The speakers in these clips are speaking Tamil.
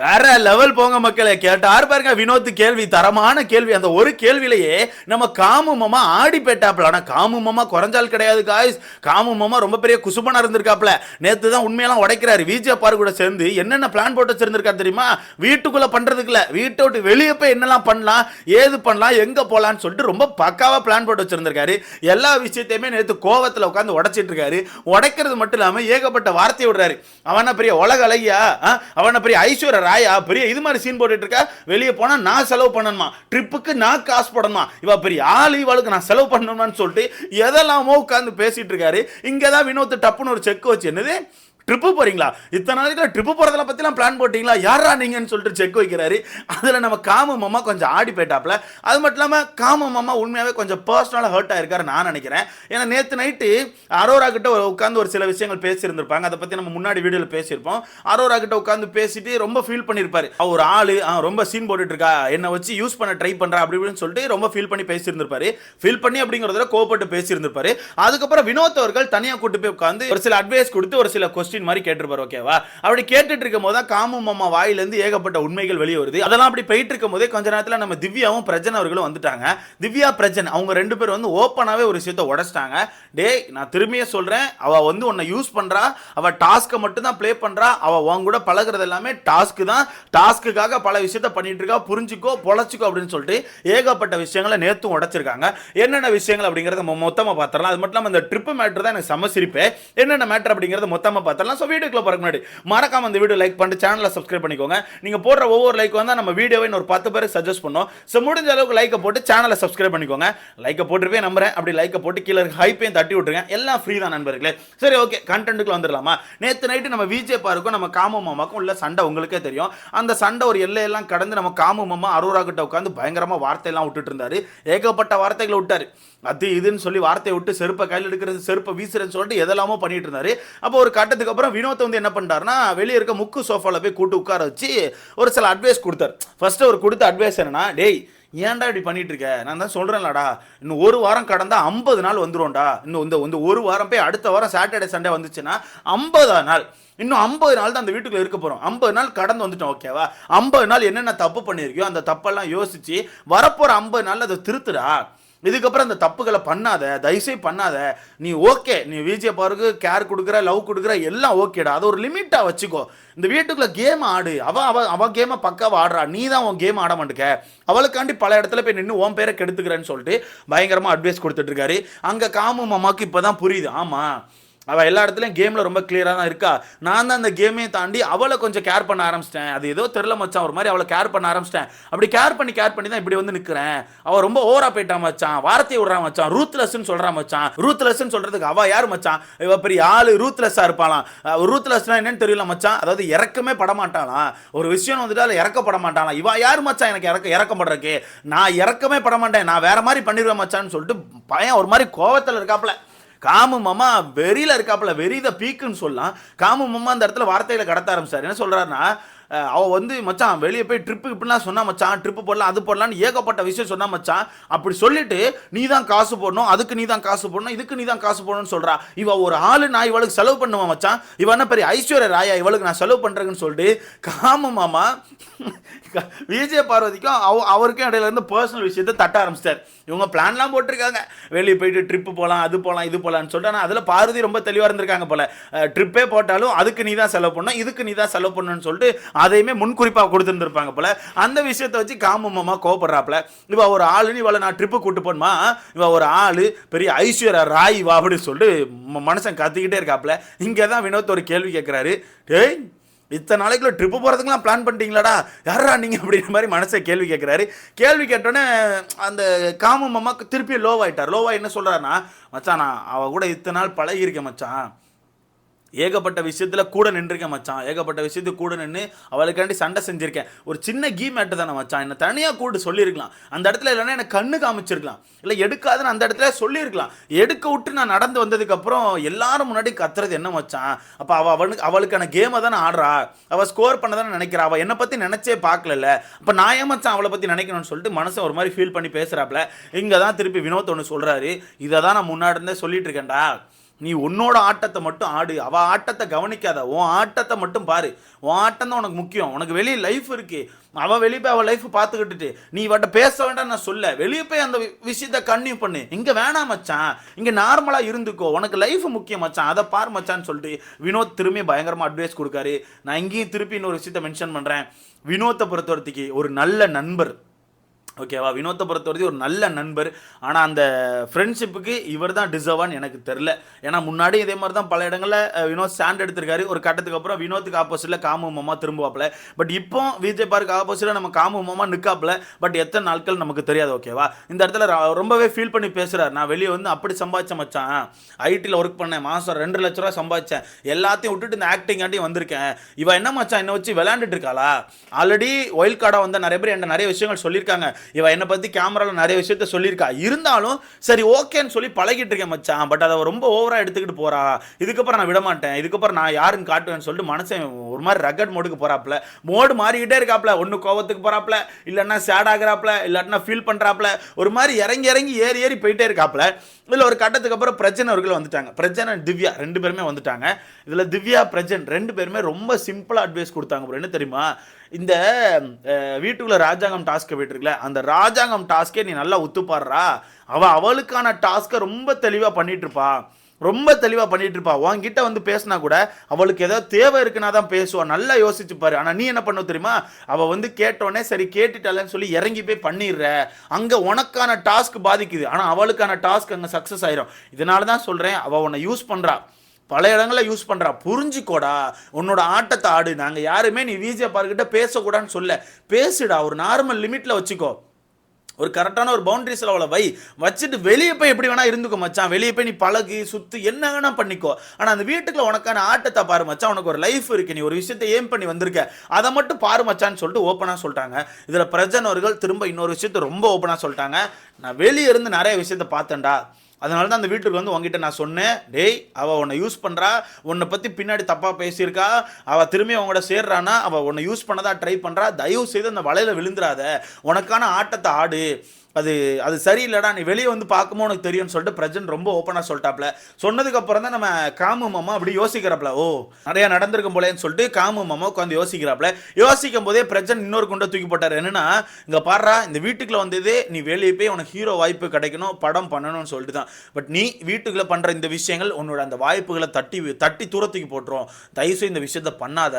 வேற லெவல் போங்க மக்களே. கேட்டாரு பாருங்க வினோத் கேள்வி, தரமான கேள்வி. அந்த ஒரு கேள்வியிலேயே நம்ம காமு மாமா ஆடி போயிட்டாப்ல. ஆனா காமு மாமா குறைஞ்சால் கிடையாது காய்ஸ். காமு மாமா ரொம்ப பெரிய குசுபனா இருந்திருக்காப்ல. நேத்து தான் உண்மையெல்லாம் உடைக்கிறாரு. விஜய் பாரு கூட சேர்ந்து என்னென்ன பிளான் போட்டு வச்சிருந்திருக்காரு தெரியுமா? வீட்டுக்குள்ள பண்றதுக்கு இல்ல, வீட்டை விட்டு வெளியே போய் என்னெல்லாம் பண்ணலாம், ஏது பண்ணலாம், எங்க போலான்னு சொல்லிட்டு ரொம்ப பக்காவா பிளான் போட்டு வச்சிருந்திருக்காரு. எல்லா விஷயத்தையுமே நேத்து கோவத்துல உட்காந்து உடைச்சிட்டு இருக்காரு. உடைக்கிறது மட்டும் இல்லாம ஏகப்பட்ட வார்த்தையை விடுறாரு. அவன பெரிய உலக அழகியா, அவன பெரிய ஐஸ்வர்யா ராயா, பெரிய இது மாதிரி சீன் போட்டுட்டு இருக்கா. வெளியே போனா நான் செலவு பண்ணணுமா, ட்ரிப்புக்கு நான் காசு போடணுமா, இவ பெரிய ஆளு, இவளுக்கு நான் செலவு பண்ணணுமான்னு சொல்லிட்டு எதெல்லாமோ உட்காந்து பேசிட்டு இருக்காரு. இங்கதான் வினோத் டப்புன்னு ஒரு செக் வச்சு, என்னது ட்ரிப்பு போறீங்களா, இத்தனை நாளைக்கு ட்ரிப்பு போறதெல்லாம் பத்திலாம் பிளான் போட்டீங்களா, யாரா நீங்கன்னு சொல்லிட்டு செக் வைக்கிறாரு. அதுல நம்ம காமு மாமா கொஞ்சம் ஆடி போயிட்டாப்ல. அது மட்டும் இல்லாம காமு மாமா உண்மையாவே கொஞ்சம் பர்சனலா ஹர்ட் ஆயிருக்காரு நான் நினைக்கிறேன். ஏன்னா நேத்து நைட்டு அரோரா கிட்ட உட்காந்து ஒரு சில விஷயங்கள் பேசியிருந்திருப்பாங்க. அதை பத்தி நம்ம முன்னாடி வீடியோல பேசியிருப்போம். அரோரா கிட்ட உட்காந்து பேசிட்டு ரொம்ப ஃபீல் பண்ணிருப்பாரு. ஒரு ஆளு ரொம்ப சீன் போட்டுட்டு இருக்கா, என்ன வச்சு யூஸ் பண்ண ட்ரை பண்றா அப்படி இப்படின்னு சொல்லிட்டு ரொம்ப ஃபீல் பண்ணி பேசியிருந்திருப்பாரு. ஃபீல் பண்ணி அப்படிங்கறதுல கோபப்பட்டு பேசியிருந்திருப்பாரு. அதுக்கப்புறம் வினோத் அவர்கள் தனியா கூட்டு போய் உட்காந்து ஒரு சில அட்வைஸ் கொடுத்து ஒரு சில கொஸ்டின் மாதிரி கேட்டிருப்பாரு. ஓகேவா? அப்படி கேட்டுட்டு இருக்கும் போது காமு மாமா வாயில இருந்து ஏகப்பட்ட உண்மைகள் வெளியே வருது. அதெல்லாம் அப்படி போயிட்டு இருக்கும் போதே கொஞ்ச நேரத்துல நம்ம திவ்யாவும் பிரஜன் அவர்களும் வந்துட்டாங்க. திவ்யா பிரஜன் அவங்க ரெண்டு பேரும் வந்து ஓப்பனாவே ஒரு விஷயத்தை உடைச்சிட்டாங்க. டேய், நான் திரும்பியே சொல்றேன், அவ வந்து உன்னை யூஸ் பண்றா, அவ டாஸ்க்கை மட்டும் தான் ப்ளே பண்றா, அவ உன் கூட பழகுறது எல்லாமே டாஸ்க்கு தான், டாஸ்க்குக்காக பல விஷயத்தை பண்ணிட்டு இருக்கா, புரிஞ்சுக்கோ பொழைச்சிக்கோ அப்படின்னு சொல்லிட்டு ஏகப்பட்ட விஷயங்களை நேத்தும் உடைச்சிருக்காங்க. என்னென்ன விஷயங்கள் அப்படிங்கறத மொத்தமா பார்த்துடலாம். அது மட்டும் இல்லாம இந்த ட்ரிப் மேட்டர் தான் எனக்கு செம சிரிப்பு. என்னென்ன மேட்டர் அப்படிங்கறத மொத்தமா பார்த்துடலாம். ஸோ வீடியோக்குள்ள போறதுக்கு முன்னாடி மறக்காம இந்த வீடியோ லைக் பண்ணிட்டு சேனலை சப்ஸ்கிரைப் பண்ணிக்கோங்க. நீங்க போடுற ஒவ்வொரு லைக் வந்தா நம்ம வீடியோவை ஒரு 10 பேருக்கு சஜஸ்ட் பண்ணோம். ஸோ முடிஞ்ச அளவுக்கு லைக்கை போட்டு சேனலை சப்ஸ்கிரைப் பண்ணிக்கோங்க. லைக்கை போட்டுருப்பே நம்புறேன். அப்படி லைக்கை போட்டு கீழே ஹைப்பையும் தட்டி விட்டுருங்க. எல்லாம் ஃப்ரீ தான் நண்பர்களே. சரி, ஓகே, கண்டென்ட்டுக்குள்ள வந்துடலாமா? நேற்று நைட்டு நம்ம விஜய் பாருக்கும் நம்ம காமு மாமாக்கும் உள்ள சண்டை உங்களுக்கே தெரியும். அந்த சண்டை ஒரு எல்லையெல்லாம் கடந்து நம்ம காமு மாமா அரோரா கிட்ட உட்காந்து பயங்கரமா வார்த்தையெல்லாம் விட்டுட்டு இருந்தாரு. ஏகப்பட்ட வார்த்தைகளை விட்டாரு. அது இதுன்னு சொல்லி வார்த்தையை விட்டு செருப்பை கையில் எடுக்கிறது, செருப்பை வீசுறதுன்னு சொல்லிட்டு எதெல்லாமோ பண்ணிட்டு இருந்தாரு. அப்போ ஒரு கட்டத்துக்கு அப்புறம் வினோத் வந்து என்ன பண்ணிட்டாருன்னா, வெளியே இருக்க முக்கு சோஃபால போய் கூட்டு உட்கார வச்சு ஒரு சில அட்வைஸ் கொடுத்தாரு. ஃபர்ஸ்ட் அவர் கொடுத்த அட்வைஸ் என்னன்னா, டேய் ஏன்டா இப்படி பண்ணிட்டு இருக்க, நான் தான் சொல்றேன்லடா, இன்னும் ஒரு வாரம் கடந்தா 50 நாள் வந்துரும்டா. இன்னும் இந்த ஒரு வாரம் போய் அடுத்த வாரம் சாட்டர்டே சண்டே வந்துச்சுன்னா 50 நாள், இன்னும் 50 நாள் தான் அந்த வீட்டுக்குள்ள இருக்க போறோம். 50 நாள் கடந்து வந்துட்டோம். ஓகேவா? 50 நாள் என்னென்ன தப்பு பண்ணிருக்கியோ அந்த தப்பெல்லாம் யோசிச்சு வரப்போற 50 நாள் அதை திருத்துடா. இதுக்கப்புறம் அந்த தப்புகளை பண்ணாத, தயவுசெய்து பண்ணாத. நீ ஓகே, நீ விஜய் பாருக்கு கேர் கொடுக்குற, லவ் கொடுக்குற, எல்லாம் ஓகேடா. அது ஒரு லிமிட்டா வச்சுக்கோ. இந்த வீட்டுக்குள்ள கேம் ஆடு. அவ கேமை பக்காவா ஆடுறா, நீ தான் உன் கேம் ஆட மாட்டேக்க. அவளுக்காண்டி பல இடத்துல போய் நின்று உன் பேரை கெடுத்துக்கிறேன்னு சொல்லிட்டு பயங்கரமா அட்வைஸ் கொடுத்துட்டு இருக்காரு. அங்க காமு மாமாக்கு இப்பதான் புரியுது, ஆமா அவள் எல்லா இடத்துலையும் கேமில் ரொம்ப கிளியராக தான் இருக்கா. நான் தான் அந்த கேமையை தாண்டி அவளை கொஞ்சம் கேர் பண்ண ஆரம்பிச்சிட்டேன். அது ஏதோ தெரில மச்சான், ஒரு மாதிரி அவளை கேர் பண்ண ஆரம்பிச்சிட்டேன். அப்படி கேர் பண்ணி தான் இப்படி வந்து நிற்கிறேன். அவள் ரொம்ப ஓவரா போயிட்டா மச்சான், வார்த்தையை விடுறா மச்சான், ரூத்லெஸ்ன்னு சொல்கிறா மச்சான். ரூத்லெஸ்ன்னு சொல்கிறதுக்கு அவள் யார் மச்சான்? இவ பெரிய ஆள் ரூத்லெஸ்ஸாக இருப்பாளாம். ரூத்லெஸ்னா என்னன்னு தெரியல மச்சான், அதாவது இறக்கமே படமாட்டாளாம். ஒரு விஷயம் வந்துட்டு அதில் இறக்கப்பட மாட்டாளாம். இவ யார் மச்சான் எனக்கு இறக்கம் படுறக்கு? நான் இறக்கமே பட மாட்டேன், நான் வேற மாதிரி பண்ணிடுவேன் மச்சான்னு சொல்லிட்டு பையன் ஒரு மாதிரி கோவத்தில் இருக்காப்புல. காமு மாமா வெறியில இருக்காப்புல, வெறித பீக்குன்னு சொல்லலாம். காமு மாமா அந்த இடத்துல வார்த்தைகளை கடத்த ஆரம்பிச்சார். என்ன சொல்றாருன்னா, அவ வந்து மச்சான் வெளியே போய் ட்ரிப்பு இப்படிலாம் சொன்னா மச்சான், ட்ரிப்பு போடலாம் அது போடலான்னு ஏகப்பட்ட விஷயம் சொன்னா மச்சான். அப்படி சொல்லிட்டு நீ தான் காசு போடணும், அதுக்கு நீ தான் காசு போடணும், இதுக்கு நீ தான் காசு போடணும்னு சொல்றா. இவ ஒரு ஆளு, நான் இவளுக்கு செலவு பண்ணுவேன் மச்சான், இவ என்ன பெரிய ஐஸ்வர்யா ராயா, இவளுக்கு நான் செலவு பண்றேன்னு சொல்லிட்டு காமு மாமா விஜய பார்வதிக்கும் அவருக்கும் இடையில இருந்து பர்சனல் விஷயத்தை தட்ட ஆரம்பிச்சிட்டார். இவங்க பிளான்லாம் போட்டிருக்காங்க, வெளியே போயிட்டு ட்ரிப்பு போகலாம், அது போகலாம், இது போகலான்னு சொல்லிட்டு. ஆனால் அதில் பார்வதி ரொம்ப தெளிவாக இருந்திருக்காங்க போல. ட்ரிப்பே போட்டாலும் அதுக்கு நீ தான் செலவு பண்ணணும், இதுக்கு நீ தான் செலவு பண்ணணும்னு சொல்லிட்டு அதையுமே முன்குறிப்பாக கொடுத்துருந்துருப்பாங்க போல. அந்த விஷயத்தை வச்சு காமு மாமா கோவப்படுறாப்புல. இவ ஒரு ஆளுன்னு இவளை நான் ட்ரிப்பு கூட்டு போனுமா, இவ ஒரு ஆளு பெரிய ஐஸ்வர்யா ராய் வா அப்படின்னு சொல்லிட்டு மனுஷன் கத்திக்கிட்டே இருக்காப்புல. இங்கே தான் வினோத் ஒரு கேள்வி கேட்குறாரு, டேய் இத்தனை நாளைக்குள்ள ட்ரிப்பு போகிறதுக்குலாம் பிளான் பண்ணிட்டீங்களாடா, யாரா நீங்கள் அப்படின்ற மாதிரி மனசை கேள்வி கேட்குறாரு. கேள்வி கேட்டோன்னே அந்த காமு மாமாக்கு திருப்பி லோவாயிட்டார். லோவாக என்ன சொல்கிறாருன்னா, மச்சான் நான் அவள் கூட இத்தனை நாள் பழகியிருக்கேன் மச்சான், ஏகப்பட்ட விஷயத்தில் கூட நின்றுருக்கேன் மச்சான், ஏகப்பட்ட விஷயத்துக்கு கூட நின்று அவளுக்காண்டி சண்டை செஞ்சுருக்கேன். ஒரு சின்ன கீ மேட்டு தானே மச்சான், என்னை தனியாக கூட்டு சொல்லியிருக்கலாம். அந்த இடத்துல இல்லைன்னா எனக்கு கண்ணு காமிச்சிருக்கலாம், இல்லை எடுக்காதுன்னு அந்த இடத்துல சொல்லியிருக்கலாம். எடுக்க விட்டு நான் நடந்து வந்ததுக்கப்புறம் எல்லாரும் முன்னாடி கத்துறது என்ன மச்சான்? அப்போ அவளுக்கான கேமை தானே ஆடுறா, அவள் ஸ்கோர் பண்ண தானே நினைக்கிறா, அவள் என்னை பற்றி நினச்சே பார்க்கல. அப்போ நான் ஏன் மச்சான் அவளை பற்றி நினைக்கணும்னு சொல்லிட்டு மனசை ஒரு மாதிரி ஃபீல் பண்ணி பேசுகிறாப்புல. இங்கே தான் திருப்பி வினோத் ஒன்று சொல்கிறாரு, இதை தான் நான் முன்னாடி இருந்தே சொல்லிட்டு இருக்கேன்டா, நீ உன்னோட ஆட்டத்தை மட்டும் ஆடு, அவள் ஆட்டத்தை கவனிக்காத, உன் ஆட்டத்தை மட்டும் பாரு. உன் ஆட்டம் தான் உனக்கு முக்கியம். உனக்கு வெளியே லைஃப் இருக்கு, அவள் வெளியே போய் அவள் லைஃப் பார்த்துக்கிட்டுட்டு நீ இவட்ட பேச வேண்டாம் நான் சொல்ல, வெளியே போய் அந்த விஷயத்தை கன்டினியூ பண்ணு. இங்கே வேணாம் மச்சான், இங்கே நார்மலாக இருந்துக்கோ, உனக்கு லைஃப் முக்கியம் மச்சான், அதை பார் மச்சான்னு சொல்லிட்டு வினோத் திரும்பி பயங்கரமாக அட்வைஸ் கொடுக்காரு. நான் இங்கேயும் திருப்பி இன்னொரு விஷயத்தை மென்ஷன் பண்ணுறேன். வினோத்தை பொறுத்தவரைக்கு ஒரு நல்ல நண்பர், ஓகேவா? வினோத்தை பொறுத்தவரைக்கும் ஒரு நல்ல நண்பர். ஆனால் அந்த ஃப்ரெண்ட்ஷிப்புக்கு இவர் தான் டிசர்வான்னு எனக்கு தெரில. ஏன்னா முன்னாடி இதே மாதிரி தான் பல இடங்களில் வினோத் ஸ்டாண்ட் எடுத்திருக்காரு. ஒரு கட்டத்துக்கு அப்புறம் வினோத்துக்கு ஆப்போசிட்டில் காமு மாமா திரும்புவாப்பில். பட் இப்போ விஜய் பார்க்கு ஆப்போசிட்டில் நம்ம காமு மாமா நிற்காப்பில். பட் எத்தனை நாட்கள் நமக்கு தெரியாது, ஓகேவா? இந்த இடத்துல ரொம்பவே ஃபீல் பண்ணி பேசுகிறார். நான் வெளியே வந்து அப்படி சம்பாதிச்சேன் மச்சான், ஐடியில் ஒர்க் பண்ணேன், மாதம் 2 லட்ச ரூபா சம்பாதிச்சேன், எல்லாத்தையும் விட்டுட்டு இந்த ஆக்டிங் ஆட்டி வந்திருக்கேன். இவன் என்ன மச்சான் என்னை வச்சு விளையாண்டுட்டு இருக்காளா? ஆல்ரெடி ஒயில்ட் கார்டாக வந்த நிறைய பேர் என்ன நிறைய விஷயங்கள் சொல்லியிருக்காங்க. இவன் என்னை பற்றி கேமராவில் நிறைய விஷயத்த சொல்லியிருக்கா. இருந்தாலும் சரி ஓகேன்னு சொல்லி பழகிட்டு இருக்கேன் மச்சான். பட் அதை ரொம்ப ஓவராக எடுத்துக்கிட்டு போகிறா. இதுக்கப்புறம் நான் விட மாட்டேன், இதுக்கப்புறம் நான் யாருன்னு காட்டுவேன்னு சொல்லிட்டு மனசை ஒரு மாதிரி ரகட் மோடுக்கு போகிறாப்புல. மோடு மாறிக்கிட்டே இருக்காப்புல. ஒன்று கோவத்துக்கு போகிறாப்புல, இல்லைன்னா சேட் ஆகிறாப்புல, இல்லாட்டினா ஃபீல் பண்ணுறாப்புல. ஒரு மாதிரி இறங்கி இறங்கி ஏறி ஏறி போயிட்டே இருக்காப்புல. இதில் ஒரு கட்டத்துக்கு அப்புறம் பிரஜன் அவர்கள் வந்துட்டாங்க. பிரஜன் அண்ட் திவ்யா 2 பேருமே வந்துட்டாங்க. இதில் திவ்யா பிரஜன் 2 பேருமே ரொம்ப சிம்பிளாக அட்வைஸ் கொடுத்தாங்க ப்ரோ. என்ன தெரியுமா? இந்த வீட்டுக்குள்ள ராஜாங்கம் டாஸ்க்கை போயிட்டுருக்குல, அந்த ராஜாங்கம் டாஸ்க்கே நீ நல்லா ஒத்துப்பாடுறா. அவளுக்கான டாஸ்க்கை ரொம்ப தெளிவாக பண்ணிட்டு இருப்பா, ரொம்ப தெளிவாக பண்ணிட்டு இருப்பா. உன்கிட்ட வந்து பேசினா கூட அவளுக்கு ஏதாவது தேவை இருக்குன்னா தான் பேசுவா. நல்லா யோசிச்சுப்பாரு. ஆனால் நீ என்ன பண்ண தெரியுமா? அவள் வந்து கேட்டோடனே சரி கேட்டுட்டாலன்னு சொல்லி இறங்கி போய் பண்ணிடுற. அங்கே உனக்கான டாஸ்க் பாதிக்குது, ஆனால் அவளுக்கான டாஸ்க் அங்கே சக்ஸஸ் ஆயிரும். இதனால தான் சொல்கிறேன், அவள் உன்னை யூஸ் பண்ணுறா, பல இடங்களில் யூஸ் பண்ணுறா. புரிஞ்சுக்கோடா, உன்னோட ஆட்டத்தை ஆடு. நாங்கள் யாருமே நீ விஜய் பார்க்கிட்ட பேசக்கூடாதுன்னு சொல்ல, பேசுடா, ஒரு நார்மல் லிமிட்டில் வச்சுக்கோ, ஒரு கரெக்டான ஒரு பவுண்டரிஸில் அவளை வச்சுட்டு வெளியே போய் எப்படி வேணா இருந்துக்கோ மச்சான். வெளியே போய் நீ பழகு சுற்று என்ன வேணா பண்ணிக்கோ. ஆனால் அந்த வீட்டுக்குள்ள உனக்கான ஆட்டத்தை பாரு மச்சான். உனக்கு ஒரு லைஃப் இருக்கு, நீ ஒரு விஷயத்தை ஏம் பண்ணி வந்திருக்க, அதை மட்டும் பாரு மச்சான்னு சொல்லிட்டு ஓப்பனாக சொல்லிட்டாங்க. இதில் பிரஜன் அவர்கள் திரும்ப இன்னொரு விஷயத்தை ரொம்ப ஓப்பனாக சொல்லிட்டாங்க. நான் வெளியே இருந்து நிறைய விஷயத்த பார்த்தேன்டா, அதனால தான் அந்த வீட்டுக்கு வந்து உங்ககிட்ட நான் சொன்னேன், டேய் அவள் உன்னை யூஸ் பண்ணுறா, உன்னை பற்றி பின்னாடி தப்பாக பேசியிருக்கா, அவள் திரும்பி அவங்களோட சேர்றானா, அவள் உன்னை யூஸ் பண்ணதா ட்ரை பண்ணுறா, தயவு செய்து அந்த வலையில் விழுந்துடாத, உனக்கான ஆட்டத்தை ஆடு, அது சரியில்லடா, நீ வெளியே வந்து பார்க்குமோ உனக்கு தெரியும்னு சொல்லிட்டு பிரஜன் ரொம்ப ஓப்பனாக சொல்லிட்டாப்ல. சொன்னதுக்கப்புறம் தான் நம்ம காமு மாமா அப்படி யோசிக்கிறாப்ல, ஓ நிறையா நடந்திருக்கும் போலேன்னு சொல்லிட்டு காமு மாமா உட்காந்து யோசிக்கிறாப்ல. யோசிக்கும் போதே பிரஜன் இன்னொரு கொண்டை தூக்கி போட்டார். என்னன்னா, இங்கே பாடுறா, இந்த வீட்டுக்குள்ள வந்ததே நீ வெளியே போய் உனக்கு ஹீரோ வாய்ப்பு கிடைக்கணும், படம் பண்ணணும்னு சொல்லிட்டு தான். பட் நீ வீட்டுக்குள்ளே பண்ணுற இந்த விஷயங்கள் உன்னோட அந்த வாய்ப்புகளை தட்டி தூரத்துக்கு போட்டுரும். தயவுசெய்து இந்த விஷயத்த பண்ணாத,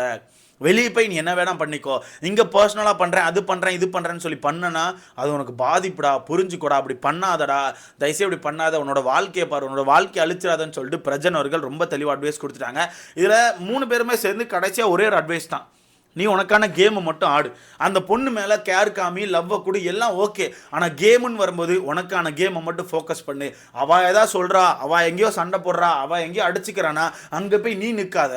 வெளியே போய் நீ என்ன வேணால் பண்ணிக்கோ. இங்கே பர்சனலாக பண்ணுறேன், அது பண்ணுறேன், இது பண்ணுறேன்னு சொல்லி பண்ணனா அது உனக்கு பாதிப்புடா, புரிஞ்சுக்கூடா, அப்படி பண்ணாதடா, தயவுசெய்து அப்படி பண்ணாத, உன்னோட வாழ்க்கையை பாரு, உன்னோட வாழ்க்கையை அழிச்சிடாதன்னு சொல்லிட்டு பிரஜன் அவர்கள் ரொம்ப தெளிவாக அட்வைஸ் கொடுத்துட்டாங்க. இதில் 3 பேருமே சேர்ந்து கடைசியாக ஒரே ஒரு அட்வைஸ் தான், நீ உனக்கான கேமை மட்டும் ஆடு. அந்த பொண்ணு மேலே கேர் காமி, லவ்வை கொடு, எல்லாம் ஓகே. ஆனால் கேமுன்னு வரும்போது உனக்கான கேமை மட்டும் ஃபோக்கஸ் பண்ணு. அவள் எதாவது சொல்கிறா, அவள் எங்கேயோ சண்டை போடுறா, அவள் எங்கேயோ அடிச்சுக்கிறானா, அங்கே போய் நீ நிற்காத.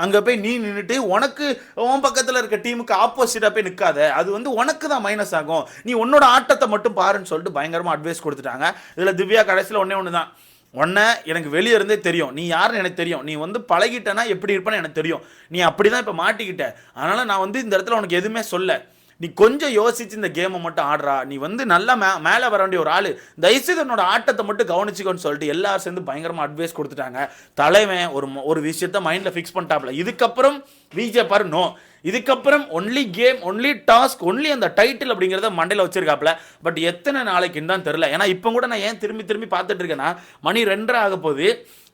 அங்கே போய் நீ நின்றுட்டு உனக்கு உன் பக்கத்தில் இருக்க டீமுக்கு ஆப்போசிட்டாக போய் நிற்காத. அது வந்து உனக்கு தான் மைனஸ் ஆகும். நீ உன்னோட ஆட்டத்தை மட்டும் பாருன்னு சொல்லிட்டு பயங்கரமாக அட்வைஸ் கொடுத்துட்டாங்க. இதில் திவ்யா கடைசியில் ஒன்று தான், உன்னை எனக்கு வெளியே இருந்தே தெரியும், நீ யாருன்னு எனக்கு தெரியும், நீ வந்து பழகிட்டனா எப்படி இருப்பேன்னு எனக்கு தெரியும், நீ அப்படி தான் இப்போ மாட்டிக்கிட்ட, அதனால் நான் வந்து இந்த இடத்துல உனக்கு எதுவுமே சொல்ல, நீ கொஞ்சம் யோசிச்சு இந்த கேமை மட்டும் ஆடுறா, நீ வந்து நல்லா மேலே வர வேண்டிய ஒரு ஆள், தயவுசெய்து என்னோட ஆட்டத்தை மட்டும் கவனிச்சிக்கோன்னு சொல்லிட்டு எல்லாரும் சேர்ந்து பயங்கரமாக அட்வைஸ் கொடுத்துட்டாங்க. தலைவன் ஒரு விஷயத்த மைண்டில் ஃபிக்ஸ் பண்ணிட்டாப்ல, இதுக்கப்புறம் விஜய் பாரு நோ, இதுக்கப்புறம் only game, only task, only அந்த டைட்டில் அப்படிங்கிறத மண்டையில் வச்சிருக்காப்ல. பட் எத்தனை நாளைக்குன்னு தான் தெரில. ஏன்னா இப்போ கூட நான் ஏன் திரும்பி பார்த்துட்டு இருக்கேன்னா, மணி 2:30 ஆக போகுது.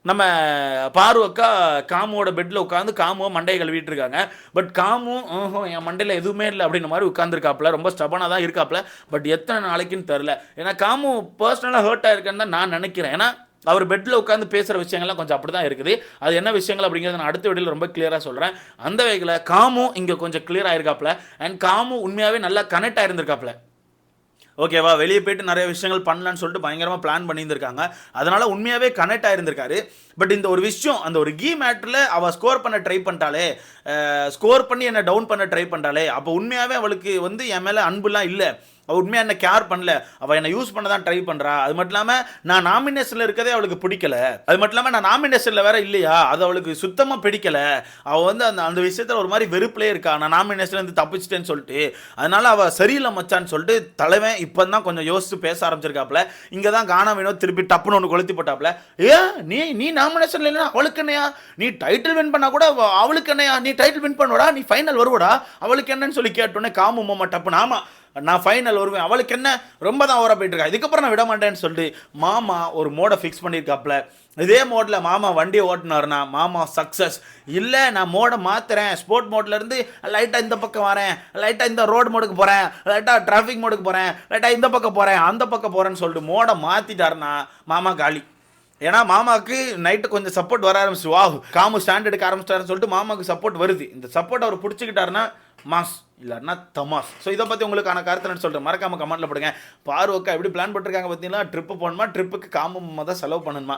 நம்ம பார்வக்கா காமுவோட பெட்டில் உட்காந்து காமுவை மண்டையை கழுவிட்டு இருக்காங்க. பட் காமு என் மண்டையில் எதுவுமே இல்லை அப்படின்ற மாதிரி உட்காந்துருக்காப்புல, ரொம்ப ஸ்டபனாக தான் இருக்காப்புல. பட் எத்தனை நாளைக்குன்னு தெரில. ஏன்னா காமு பர்சனலாக ஹர்ட் ஆயிருக்கேன்னு தான் நான் நினைக்கிறேன். ஏன்னா அவர் பெட்டில் உட்காந்து பேசுகிற விஷயங்கள்லாம் கொஞ்சம் அப்படி தான் இருக்குது. அது என்ன விஷயங்கள் அப்படிங்கிறத நான் அடுத்த வீடியோவில் ரொம்ப கிளியராக சொல்கிறேன். அந்த வகையில் காமு இங்கே கொஞ்சம் கிளியர் ஆயிருக்காப்புல. அண்ட் காமு உண்மையாகவே நல்லா கனெக்ட் ஆயிருந்திருக்காப்புல. ஓகேவா, வெளியே போயிட்டு நிறைய விஷயங்கள் பண்ணலான்னு சொல்லிட்டு பயங்கரமாக பிளான் பண்ணியிருந்திருக்காங்க. அதனால் உண்மையாகவே கனெக்ட் ஆயிருந்திருக்காரு. பட் இந்த ஒரு விஷயம், அந்த ஒரு கீ மேட்டரில் அவள் ஸ்கோர் பண்ண ட்ரை பண்ணிட்டாலே, ஸ்கோர் பண்ணி என்னை டவுன் பண்ண ட்ரை பண்ணிட்டாலே, அப்போ உண்மையாகவே அவளுக்கு வந்து என் மேலே அன்புலாம் இல்லை, அவள் உண்மையாக என்ன கேர் பண்ணல, அவள் என்னை யூஸ் பண்ண தான் ட்ரை பண்ணுறா. அது மட்டும் இல்லாமல் நான் நாமினேஷனில் இருக்கதே அவளுக்கு பிடிக்கல. அது மட்டும் இல்லாமல் நான் நாமினேஷனில் வேற இல்லையா, அது அவளுக்கு சுத்தமாக பிடிக்கல. அவள் வந்து அந்த அந்த விஷயத்தில் ஒரு மாதிரி வெறுப்புலேயே இருக்கா, நான் நாமினேஷன்லேருந்து தப்பிச்சிட்டேன்னு சொல்லிட்டு. அதனால அவள் சரியில்லை மச்சான்னு சொல்லிட்டு தலைவன் இப்போ தான் கொஞ்சம் யோசிச்சு பேச ஆரம்பிச்சிருக்காப்ல. இங்கே தான் கானா வினோத் திருப்பி டப்புன்னு ஒன்று கொளுத்தி போட்டாப்ல. நீ நாமினேஷன்ல இல்லைன்னா அவளுக்கு என்னையா, நீ டைட்டில் வின் பண்ணா கூட அவளுக்கு என்னையா, நீ டைட்டில் வின் பண்ணுவடா, நீ ஃபைனல் வருவடா, அவளுக்கு என்னன்னு சொல்லி கேட்டோன்னே காமு மாமா டப்புன்னு ஆமா நான் ஃபைனல் வருவேன், அவளுக்கு என்ன ரொம்ப தான் ஓவரா போயிட்டு இருக்கா, இதுக்கப்புறம் நான் விட மாட்டேன்னு சொல்லிட்டு மாமா ஒரு மோடை ஃபிக்ஸ் பண்ணியிருக்காப்ல. இதே மோடில் மாமா வண்டியை ஓட்டினார்னா மாமா சக்ஸஸ். இல்லை நான் மோடை மாற்றுறேன், ஸ்போர்ட் மோட்லேருந்து லைட்டாக இந்த பக்கம் வரேன், லைட்டாக இந்த ரோடு மோடுக்கு போகிறேன், லைட்டாக டிராஃபிக் மோடுக்கு போகிறேன், லைட்டாக இந்த பக்கம் போகிறேன், அந்த பக்கம் போகிறேன்னு சொல்லிட்டு மோடை மாற்றிட்டாருன்னா மாமா காலி. ஏன்னா மாமாவுக்கு நைட்டு கொஞ்சம் சப்போர்ட் வர ஆரம்பிச்சு, வா காமு ஸ்டாண்ட் எடுக்க ஆரம்பிச்சிட்டாருன்னு சொல்லிட்டு மாமாவுக்கு சப்போர்ட் வருது. இந்த சப்போர்ட் அவர் பிடிச்சிக்கிட்டாருன்னா மாஸ், இல்லைன்னா தமாஸ். ஸோ இதை பற்றி உங்களுக்கான கருத்துன்னு சொல்லிட்டு மறக்காம கமெண்ட்டில் போடுங்க. பார்வக்கா எப்படி பிளான் போட்டிருக்காங்க பார்த்தீங்களா, ட்ரிப்பு போகணுமா, ட்ரிப்புக்கு காமு தான் செலவு பண்ணணுமா.